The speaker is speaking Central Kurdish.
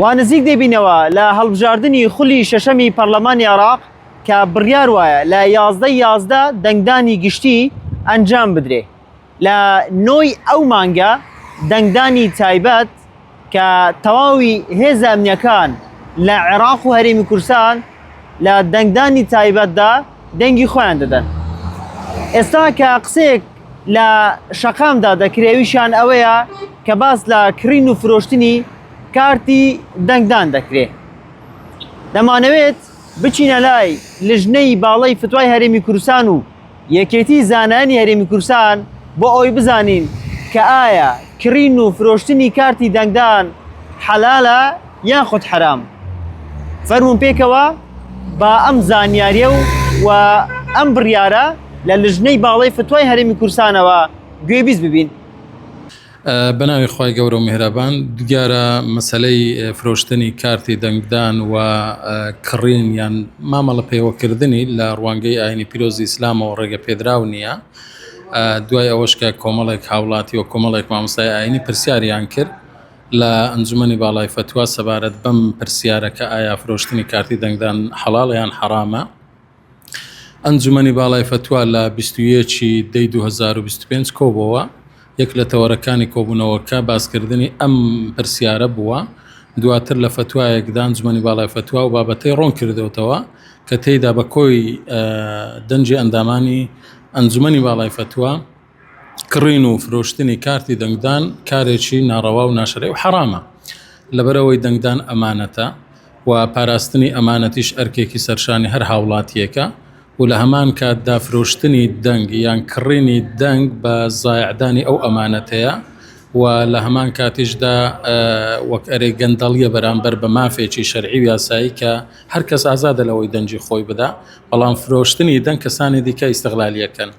وانزیک دەبینەوە لە هەڵبژاردننی خولی شەشەمی پەرلەمانی عێراق کە بڕیار وایە لە 11 دەنگدانی گشتی ئەنجام بدرێ. لە نۆی ئەو مانگە دەنگدانی تایبەت کە تەواوی هێزە ئەمنیەکان لە عێراق و هەرێمی کوردستان لە دەنگدانی تایبەتدا دەنگی خۆیان دەدەن. ئێستا کە قسەیەک لە شەقامدا دەکرێویشان ئەوەیە کە باس لە کڕین و فرۆشتنی کارتی دەنگدان دەکرێت. دەمانەوێت بچینە لای لژنەی باڵای فتوای هەرێمی کوردستان و یەکێتی زانایانی هەرێمی کوردستان بۆ ئەوەی بزانین کە ئایا کڕین و فرۆشتنی کارتی دەنگدان حەلالە یاخود حەرام. فەرمون پێکەوە با ئەم زانیاریە و ئەم بڕیارە لە لژنەی باڵای فتوای هەرێمی کوردستانەوە گوێبیست ببین. بەناوی خوای گەورە و میهرەبان، دیارە مەسەلەی فرۆشتنی کارتی دەنگدان و کڕین یان مامەڵە پەیوەکردنی لە ڕوانگەی ئاینی پیرۆزی ئیسلامەوە ڕێگە پێدراو نییە. دوای ئەوەش کە کۆمەڵێک هاوڵاتی و کۆمەڵێک مامۆستای ئاینی پرسیاریان کرد لە ئەنجومەنی باڵای فتوا سەبارەت بەم پرسیارەکە ئایا فرۆشتنی کارتی دەنگدان حەڵاڵە یان حەرامە. ئەنجومەنی باڵای فتوا لە 21 دەی 2025 کۆبەوە یەک لە تەوەرەکانی کۆبوونەوەکە باسکردنی ئەم پرسیارە بووە. دواتر لە فتوایەکدا ئەنجومەنی باڵای فتوا و بابەتەی ڕوون کردوتەوە کە تێیدا بە کۆی دەنجی ئەندامانی ئەنجومەنی باڵای فتوا کڕین و فرۆشتنی کارتی دەنگدان کارێکی ناڕەوا و ناشەرعی و حەرامە، لەبەرەوەی دەنگدان ئەمانەتە و پاراستنی ئەمانەتیش ئەرکێکی سەرشانی هەر هاوڵاتیەکە و لە هەمان کاتدا فرۆشتنی دەنگ یان کڕینی دەنگ بە زایعدانی ئەو ئەمانەتەیە و لە هەمان کاتیشدا وەک ئەرێ گەندەڵیە بەرامبەر بە مافێکی شەرعی و یاسایی کە هەر کەس ئازادە لەوەی دەنجی خۆی بدا، بەڵام فرۆشتنی دەنگ کەسانی دیکە ئیستیغلالیەکەن.